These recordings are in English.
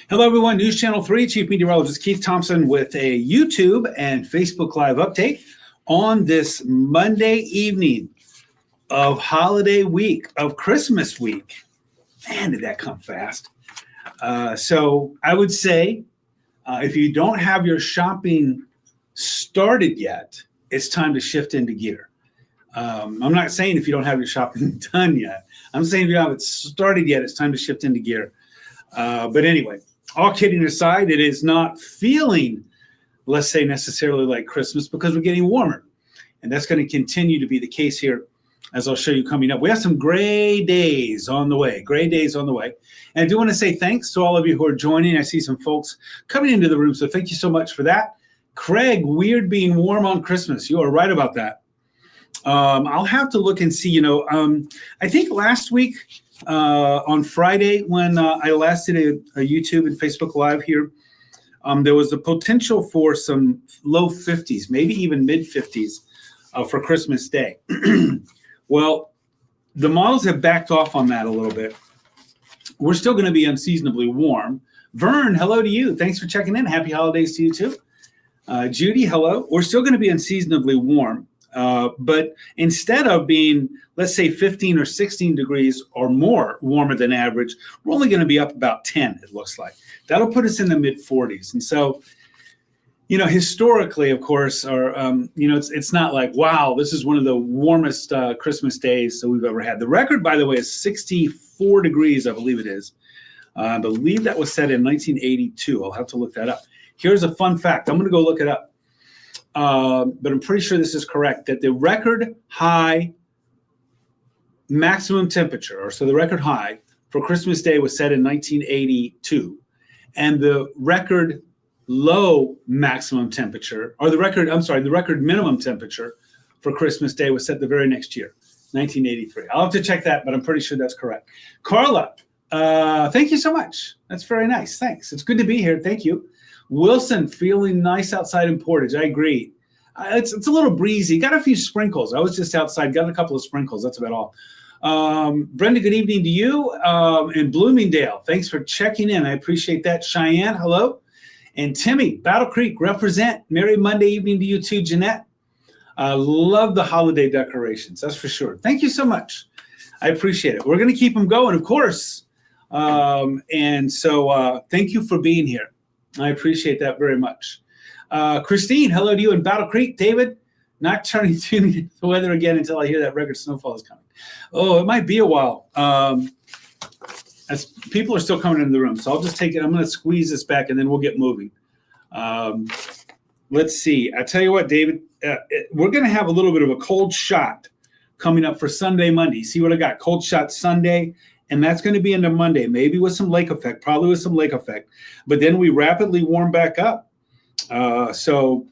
Hello, everyone. News Channel 3, Chief Meteorologist Keith Thompson with a YouTube and Facebook Live update on this Monday evening of holiday week, of Christmas week. Man, did that come fast. So I would say if you don't have your shopping started yet, it's time to shift into gear. I'm not saying if you don't have your shopping done yet. I'm saying if you haven't started yet, it's time to shift into gear. But anyway, all kidding aside, it is not feeling, let's say, necessarily like Christmas because we're getting warmer. And that's going to continue to be the case here, as I'll show you coming up. We have some gray days on the way, And I do want to say thanks to all of you who are joining. I see some folks coming into the room, so thank you so much for that. Craig, weird being warm on Christmas. You are right about that. I'll have to look and see, I think last week, on Friday, when I last did a YouTube and Facebook Live here, there was a potential for some low 50s, maybe even mid 50s for Christmas Day. Well, the models have backed off on that a little bit. We're still going to be unseasonably warm. Vern, hello to you. Thanks for checking in. Happy holidays to you too. Judy, hello. We're still going to be unseasonably warm. But instead of being, let's say, 15 or 16 degrees or more warmer than average, we're only going to be up about 10, it looks like. That'll put us in the mid 40s. And so, historically, of course, or, it's not like, wow, this is one of the warmest Christmas days that we've ever had. The record, by the way, is 64 degrees, I believe it is. I believe that was set in 1982. I'll have to look that up. Here's a fun fact. I'm going to go look it up. But I'm pretty sure this is correct, that the record high maximum temperature, or so the record high for Christmas Day was set in 1982. And the record low maximum temperature, or the record minimum temperature for Christmas Day was set the very next year, 1983. I'll have to check that, but I'm pretty sure that's correct. Carla, thank you so much. That's very nice. Thanks. It's good to be here. Thank you. Wilson, feeling nice outside in Portage. I agree. It's a little breezy. Got a few sprinkles. I was just outside. Got a couple of sprinkles. That's about all. Brenda, good evening to you. And Bloomingdale, thanks for checking in. I appreciate that. Cheyenne, hello. And Timmy, Battle Creek, represent. Merry Monday evening to you too, Jeanette. Love the holiday decorations. That's for sure. Thank you so much. I appreciate it. We're going to keep them going, of course. And so thank you for being here. I appreciate that very much. Christine, hello to you in Battle Creek. David, not turning to the weather again until I hear that record snowfall is coming. Oh, it might be a while. As people are still coming into the room, so I'll just take it. I'm going to squeeze this back, and then we'll get moving. Let's see. I tell you what, David, we're going to have a little bit of a cold shot coming up for Sunday, Monday. See what I got? Cold shot Sunday. And that's going to be into Monday, maybe with some lake effect, probably with some lake effect. But then we rapidly warm back up. So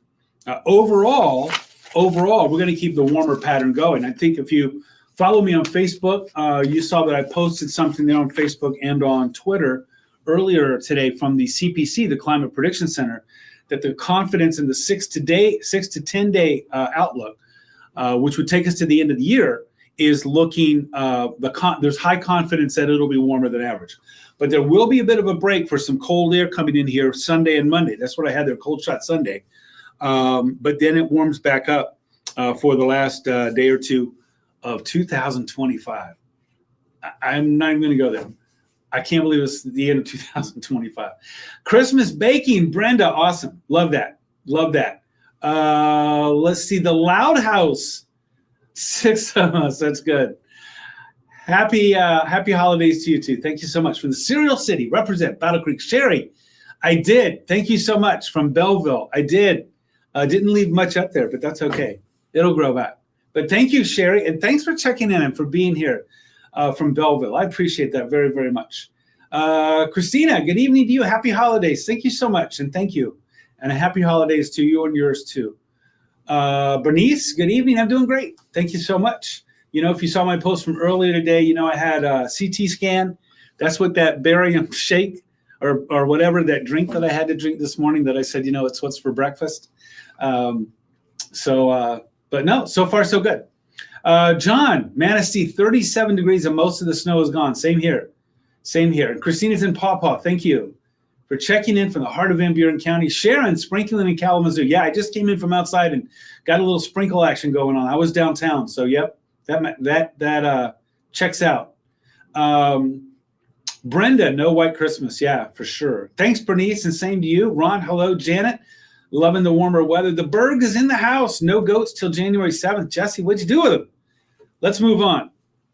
overall, we're going to keep the warmer pattern going. I think if you follow me on Facebook, you saw that I posted something there on Facebook and on Twitter earlier today from the CPC, the Climate Prediction Center, that the confidence in the 6 to 10 day outlook, which would take us to the end of the year, is looking, there's high confidence that it'll be warmer than average. But there will be a bit of a break for some cold air coming in here Sunday and Monday. That's what I had there, cold shot Sunday. But then it warms back up for the last day or two of 2025. I'm not even going to go there. I can't believe it's the end of 2025. Christmas baking, Brenda, awesome. Love that. Love that. Let's see, the Loud House. 6 of us. That's good. Happy holidays to you too. Thank you so much. From the Cereal City, represent Battle Creek. Sherry, I did. Thank you so much. From Belleville, I did. Didn't leave much up there, but that's okay. It'll grow back. But thank you, Sherry, and thanks for checking in and for being here from Belleville. I appreciate that very, very much. Christina, good evening to you. Happy holidays. Thank you so much, and thank you. And a happy holidays to you and yours too. Bernice, good evening. I'm doing great. Thank you so much. If you saw my post from earlier today, I had a CT scan. That's what that barium shake or whatever, that drink that I had to drink this morning that I said, it's what's for breakfast. But no, so far so good. John, Manistee, 37 degrees and most of the snow is gone. Same here. And Christina's in Paw Paw. Thank you. for checking in from the heart of Van Buren County. Sharon, sprinkling in Kalamazoo. Yeah, I just came in from outside and got a little sprinkle action going on. I was downtown, so yep, that checks out. Brenda, no white Christmas. Yeah, for sure. Thanks, Bernice, and same to you. Ron, hello. Janet, loving the warmer weather. The Berg is in the house. No goats till January 7th. Jesse, what'd you do with them? Let's move on.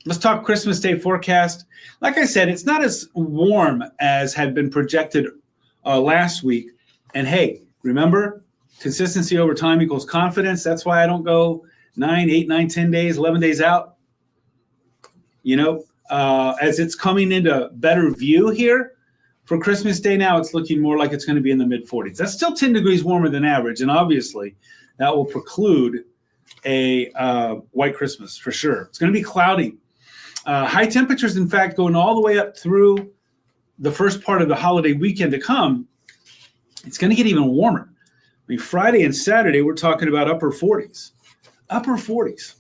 Let's talk Christmas Day forecast. Like I said, it's not as warm as had been projected last week. And hey, remember, consistency over time equals confidence. That's why I don't go 9, 8, 9, 10 days, 11 days out. You know, as it's coming into better view here for Christmas Day now, it's looking more like it's going to be in the mid-40s. That's still 10 degrees warmer than average. And obviously, that will preclude a white Christmas for sure. It's going to be cloudy. High temperatures, in fact, going all the way up through the first part of the holiday weekend to come. It's going to get even warmer. I mean, Friday and Saturday, we're talking about upper 40s. Upper 40s.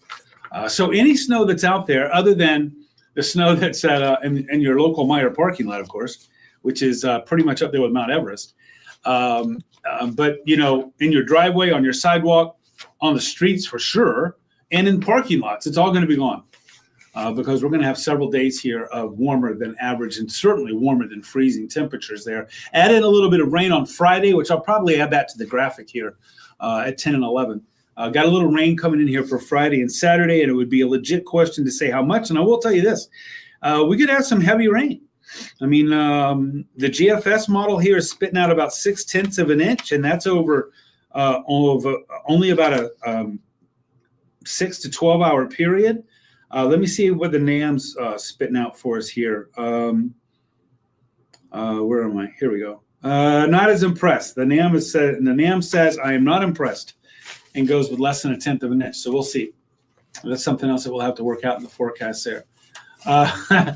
So any snow that's out there, other than the snow that's in your local Meyer parking lot, of course, which is pretty much up there with Mount Everest. But, you know, in your driveway, on your sidewalk, on the streets for sure, and in parking lots, it's all going to be gone. Because we're going to have several days here of warmer than average and certainly warmer than freezing temperatures there. Add in a little bit of rain on Friday, which I'll probably add that to the graphic here at 10 and 11. Got a little rain coming in here for Friday and Saturday, and it would be a legit question to say how much. And I will tell you this, we could have some heavy rain. I mean, the GFS model here is spitting out about 0.6 of an inch, and that's over only about a 6 to 12 hour period. Let me see what the NAM's spitting out for us here. Where am I? Here we go. Not as impressed. The NAM says I am not impressed, and goes with less than 1/10 of an inch. So we'll see. That's something else that we'll have to work out in the forecast there.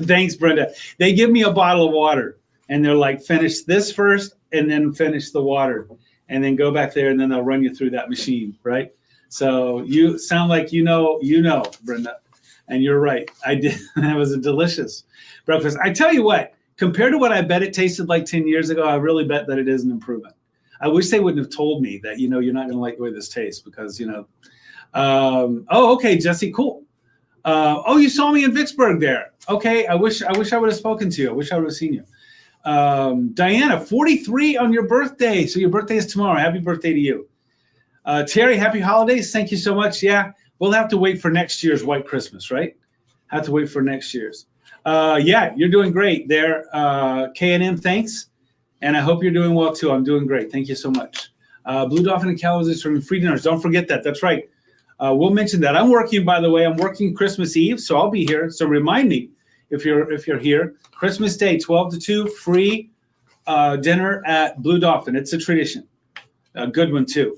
Thanks, Brenda. They give me a bottle of water, and they're like, finish this first, and then finish the water, and then go back there, and then they'll run you through that machine, right? So you sound like you know, Brenda. And you're right. I did. That was a delicious breakfast. I tell you what, compared to what I bet it tasted like 10 years ago, I really bet that it is an improvement. I wish they wouldn't have told me that, you know, you're not going to like the way this tastes because, you know. Oh, okay, Jesse, cool. Oh, you saw me in Vicksburg there. Okay, I wish I would have spoken to you. I wish I would have seen you. Diana, 43 on your birthday. So your birthday is tomorrow. Happy birthday to you. Terry, happy holidays. Thank you so much. Yeah. We'll have to wait for next year's White Christmas, right? Have to wait for next year's. Yeah, you're doing great there. K&M, thanks. And I hope you're doing well, too. I'm doing great. Thank you so much. Blue Dolphin and Kalamazoo serving free dinners. Don't forget that. That's right. We'll mention that. I'm working, by the way. I'm working Christmas Eve, so I'll be here. So remind me if you're here. Christmas Day, 12 to 2, free dinner at Blue Dolphin. It's a tradition. A good one, too.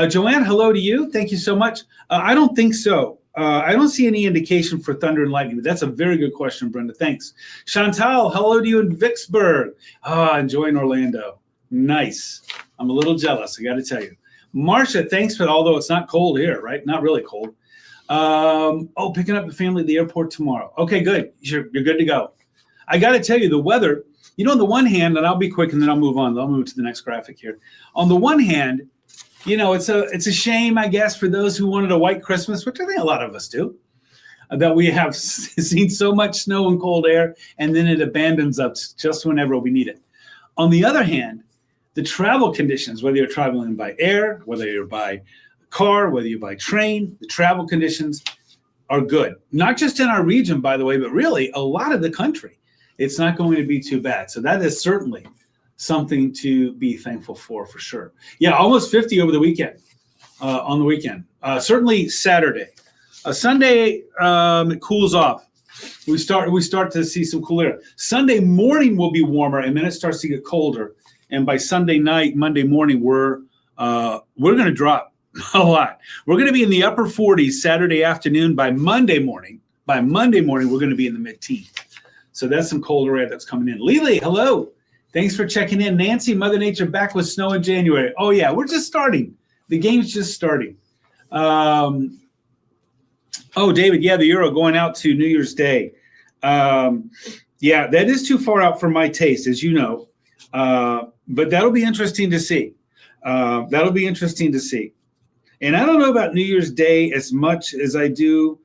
Joanne, hello to you. Thank you so much. I don't think so. I don't see any indication for thunder and lightning, but that's a very good question, Brenda. Thanks. Chantal, hello to you in Vicksburg. Enjoying Orlando. Nice. I'm a little jealous, I got to tell you. Marcia, thanks for, although it's not cold here, right? Not really cold. Picking up the family at the airport tomorrow. Okay, good. You're good to go. I got to tell you, the weather, you know, on the one hand, and I'll be quick and then I'll move on. I'll move to the next graphic here. On the one hand, you know, it's a shame, I guess, for those who wanted a white Christmas, which I think a lot of us do, that we have seen so much snow and cold air, and then it abandons us just whenever we need it. On the other hand, the travel conditions, whether you're traveling by air, whether you're by car, whether you're by train, the travel conditions are good. Not just in our region, by the way, but really a lot of the country. It's not going to be too bad. So that is certainly something to be thankful for sure. Yeah, almost 50 over the weekend, on the weekend. Certainly Saturday. Sunday, it cools off. We start to see some cool air. Sunday morning will be warmer, and then it starts to get colder. And by Sunday night, Monday morning, we're going to drop a lot. We're going to be in the upper 40s Saturday afternoon. By Monday morning, we're going to be in the mid-teens. So that's some colder air that's coming in. Lily, hello. Thanks for checking in. Nancy, Mother Nature back with snow in January. Oh, yeah, we're just starting. The game's just starting. David, yeah, the Euro going out to New Year's Day. Yeah, that is too far out for my taste, as you know. But that'll be interesting to see. That'll be interesting to see. And I don't know about New Year's Day as much as I do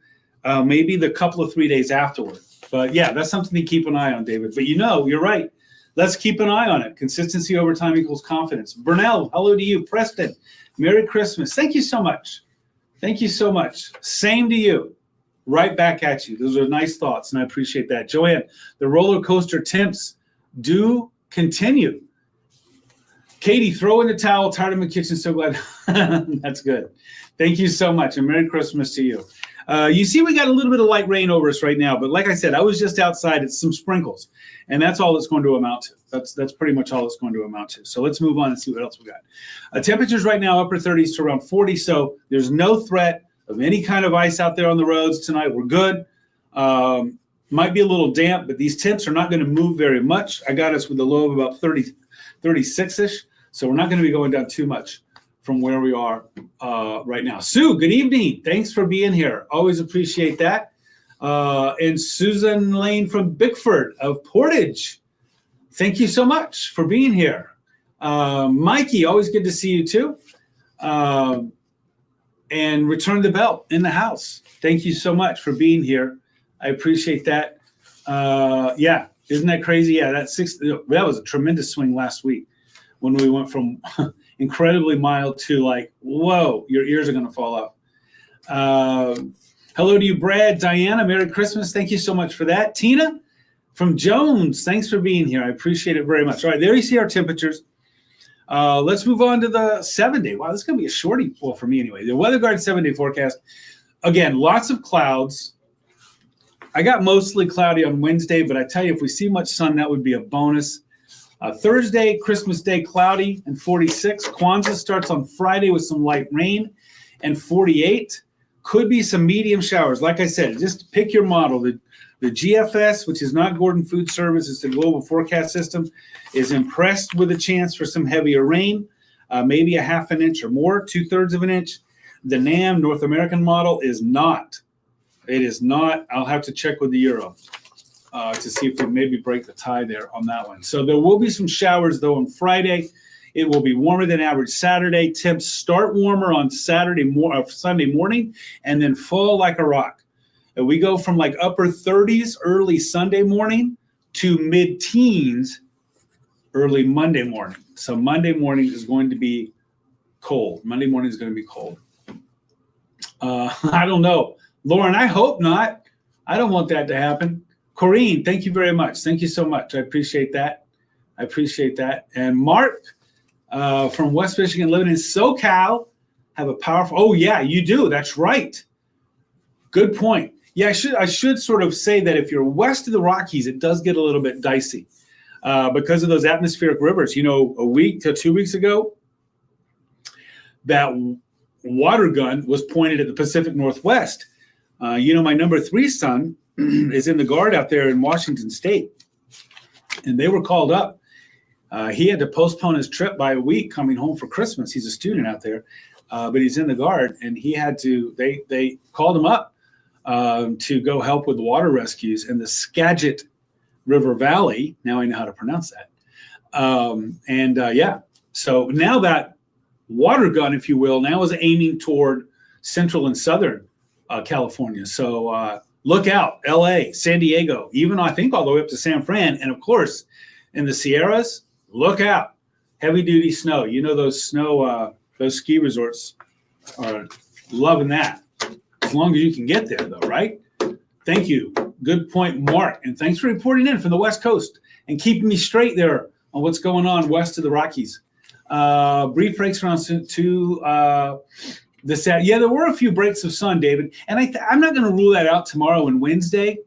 maybe the couple of 3 days afterward. But yeah, that's something to keep an eye on, David. But you're right. Let's keep an eye on it. Consistency over time equals confidence. Burnell, hello to you. Preston, Merry Christmas. Thank you so much. Thank you so much. Same to you. Right back at you. Those are nice thoughts, and I appreciate that. Joanne, the roller coaster temps do continue. Katie, throw in the towel. Tired of my kitchen. So glad. That's good. Thank you so much, and Merry Christmas to you. You see, we got a little bit of light rain over us right now, but like I said, I was just outside. It's some sprinkles, and that's all it's going to amount to. That's pretty much all it's going to amount to. So let's move on and see what else we got. Temperatures right now, upper 30s to around 40, so there's no threat of any kind of ice out there on the roads tonight. We're good. Might be a little damp, but these temps are not going to move very much. I got us with a low of about 30, 36-ish, so we're not going to be going down too much from where we are right now. Sue, good evening. Thanks for being here. Always appreciate that. And Susan Lane from Bickford of Portage. Thank you so much for being here. Mikey, always good to see you too. And Return the Belt in the house. Thank you so much for being here. I appreciate that. Yeah, isn't that crazy? Yeah, that was a tremendous swing last week when we went from incredibly mild to like, whoa, your ears are going to fall off. Hello to you, Brad, Diana, Merry Christmas. Thank you so much for that. Tina from Jones, thanks for being here. I appreciate it very much. All right, there you see our temperatures. Let's move on to the 7-day. Wow, this is going to be a shorty, well, for me anyway. The Weather Guard 7-day forecast. Again, lots of clouds. I got mostly cloudy on Wednesday, but I tell you, if we see much sun, that would be a bonus. Thursday, Christmas Day, cloudy and 46. Kwanzaa starts on Friday with some light rain and 48. Could be some medium showers. Like I said, just pick your model. The GFS, which is not Gordon Food Service, it's the Global Forecast System, is impressed with a chance for some heavier rain, maybe a half an inch or more, 2/3 of an inch. The NAM, North American model, is not. It is not. I'll have to check with the Euro to see if we maybe break the tie there on that one. So there will be some showers, though, on Friday. It will be warmer than average Saturday. Temps start warmer on Sunday morning and then fall like a rock. And we go from like upper 30s early Sunday morning to mid-teens early Monday morning. So Monday morning is going to be cold. Monday morning is going to be cold. I don't know. Lauren, I hope not. I don't want that to happen. Corrine, thank you very much. Thank you so much. I appreciate that. And Mark from West Michigan, living in SoCal, have a powerful. Oh yeah, you do. That's right. Good point. Yeah, I should sort of say that if you're west of the Rockies, it does get a little bit dicey because of those atmospheric rivers. You know, a week to 2 weeks ago, that water gun was pointed at the Pacific Northwest. My number 3 son is in the Guard out there in Washington State, and they were called up. He had to postpone his trip by a week coming home for Christmas. He's a student out there, but he's in the Guard, and he had to. They called him up to go help with the water rescues in the Skagit River Valley. Now I know how to pronounce that. So now that water gun, if you will, now is aiming toward central and southern California. So look out, LA, San Diego, even I think all the way up to San Fran. And of course, in the Sierras, look out, heavy duty snow. You know, those ski resorts are loving that. As long as you can get there though, right? Thank you. Good point, Mark. And thanks for reporting in from the West Coast and keeping me straight there on what's going on west of the Rockies. Brief breaks around to this. Yeah, there were a few breaks of sun, David. And I'm not going to rule that out tomorrow and Wednesday,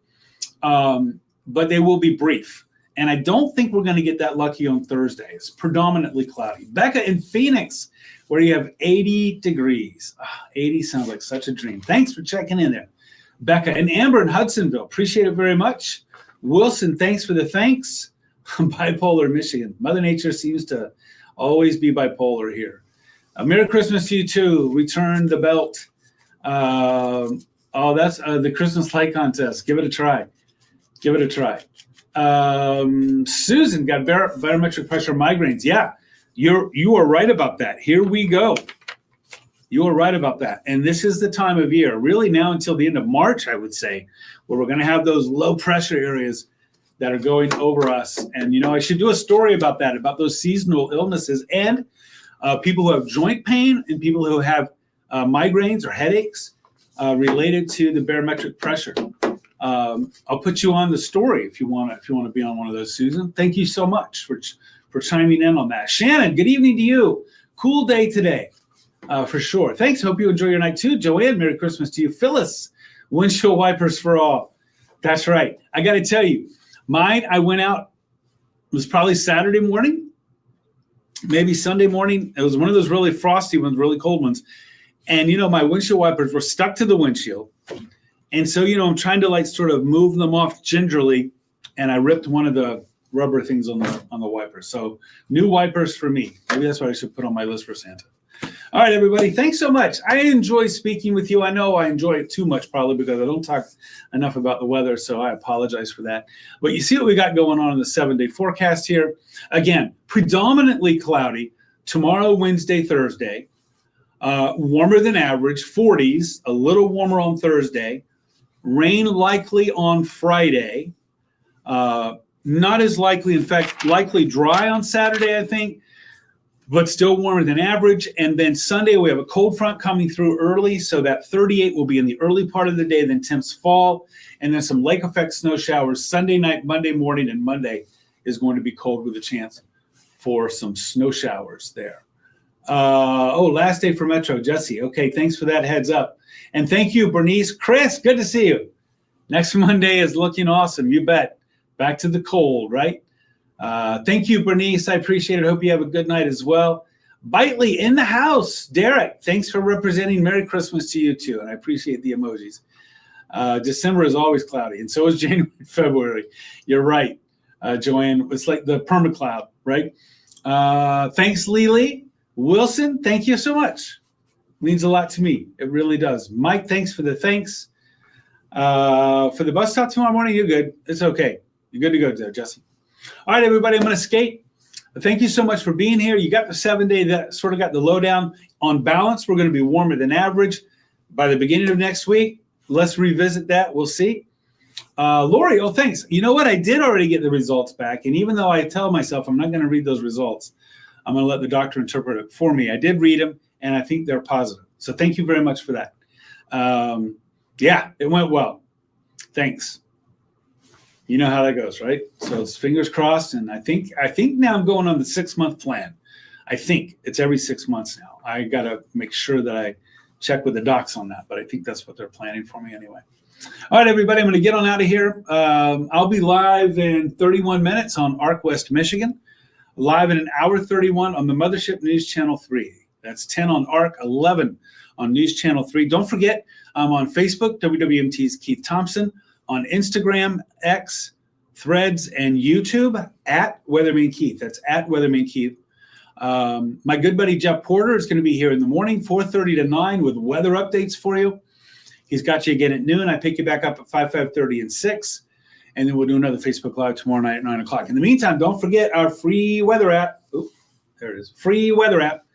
but they will be brief. And I don't think we're going to get that lucky on Thursday. It's predominantly cloudy. Becca in Phoenix, where you have 80 degrees. 80 sounds like such a dream. Thanks for checking in there. Becca and Amber in Hudsonville, appreciate it very much. Wilson, thanks for the thanks. Bipolar Michigan. Mother Nature seems to always be bipolar here. Merry Christmas to you too. Return the Belt. That's the Christmas light contest. Give it a try. Susan got barometric pressure migraines. Yeah, you are right about that. Here we go. You are right about that. And this is the time of year, really now until the end of March, I would say, where we're going to have those low pressure areas that are going over us. And, I should do a story about that, about those seasonal illnesses and people who have joint pain and people who have migraines or headaches related to the barometric pressure. I'll put you on the story if you want to be on one of those, Susan. Thank you so much for chiming in on that. Shannon, good evening to you. Cool day today, for sure. Thanks. Hope you enjoy your night too. Joanne, Merry Christmas to you. Phyllis, windshield wipers for all. That's right. I got to tell you, mine, I went out, it was probably Saturday morning, maybe Sunday morning. It was one of those really frosty ones, really cold ones. And, my windshield wipers were stuck to the windshield. And so, I'm trying to sort of move them off gingerly. And I ripped one of the rubber things on the wipers. So new wipers for me. Maybe that's what I should put on my list for Santa. All right, everybody. Thanks so much. I enjoy speaking with you. I know I enjoy it too much probably because I don't talk enough about the weather. So I apologize for that. But you see what we got going on in the 7-day forecast here. Again, predominantly cloudy tomorrow, Wednesday, Thursday. Warmer than average, 40s, a little warmer on Thursday. Rain likely on Friday. Not as likely, in fact, likely dry on Saturday, I think, but still warmer than average. And then Sunday, we have a cold front coming through early, so that 38 will be in the early part of the day, then temps fall, and then some lake effect snow showers Sunday night, Monday morning, and Monday is going to be cold with a chance for some snow showers there. Last day for Metro, Jesse. Okay, thanks for that heads up. And thank you, Bernice. Chris, good to see you. Next Monday is looking awesome, you bet. Back to the cold, right? Thank you, Bernice. I appreciate it. Hope you have a good night as well. Bitely in the house. Derek, thanks for representing. Merry Christmas to you too. And I appreciate the emojis. December is always cloudy, and so is January and February. You're right, Joanne. It's like the permacloud, right? Thanks, Lily. Wilson, thank you so much. Means a lot to me. It really does. Mike, thanks for the thanks. For the bus stop tomorrow morning, you're good. It's okay. You're good to go there, Jesse. All right, everybody, I'm going to skate. Thank you so much for being here. You got the 7-day that sort of got the lowdown. On balance, we're going to be warmer than average by the beginning of next week. Let's revisit that. We'll see. Lori, thanks. You know what? I did already get the results back. And even though I tell myself I'm not going to read those results, I'm going to let the doctor interpret it for me. I did read them, and I think they're positive. So thank you very much for that. Yeah, it went well. Thanks. You know how that goes, right? So it's fingers crossed, and I think now I'm going on the 6-month plan. I think it's every 6 months now. I got to make sure that I check with the docs on that, but I think that's what they're planning for me anyway. All right, everybody, I'm going to get on out of here. I'll be live in 31 minutes on ARC West Michigan, live in an hour 31 on the Mothership News Channel 3. That's 10 on ARC, 11 on News Channel 3. Don't forget, I'm on Facebook, WWMT's Keith Thompson, on Instagram, X, Threads, and YouTube at Weatherman Keith. That's at Weatherman Keith. My good buddy Jeff Porter is going to be here in the morning, 4:30 to 9, with weather updates for you. He's got you again at noon. I pick you back up at 5:30, and 6. And then we'll do another Facebook Live tomorrow night at 9 o'clock. In the meantime, don't forget our free weather app. Oop, there it is. Free weather app.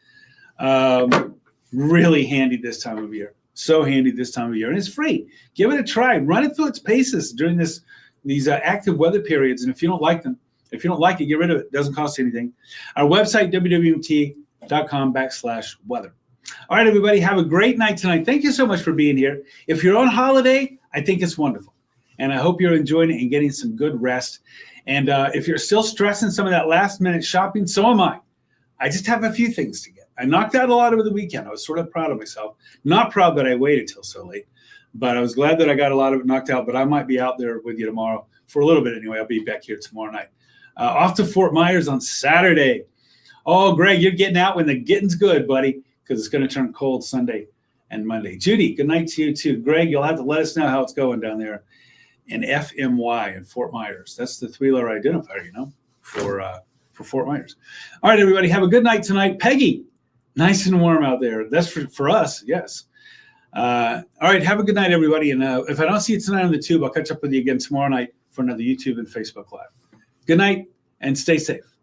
Really handy this time of year. So handy this time of year. And it's free. Give it a try. Run it through its paces during these active weather periods. And if you don't like them, if you don't like it, get rid of it. It doesn't cost you anything. Our website, wwmt.com/weather. All right, everybody, have a great night tonight. Thank you so much for being here. If you're on holiday, I think it's wonderful. And I hope you're enjoying it and getting some good rest. And if you're still stressing some of that last-minute shopping, so am I. I just have a few things to get. I knocked out a lot over the weekend. I was sort of proud of myself. Not proud that I waited till so late, but I was glad that I got a lot of it knocked out. But I might be out there with you tomorrow for a little bit anyway. I'll be back here tomorrow night. Off to Fort Myers on Saturday. Oh, Greg, you're getting out when the getting's good, buddy, because it's going to turn cold Sunday and Monday. Judy, good night to you too. Greg, you'll have to let us know how it's going down there in FMY in Fort Myers. That's the 3-letter identifier, for Fort Myers. All right, everybody, have a good night tonight. Peggy, nice and warm out there. That's for us, yes. All right, have a good night, everybody. And if I don't see you tonight on the tube, I'll catch up with you again tomorrow night, for another YouTube and Facebook Live. Good night and stay safe.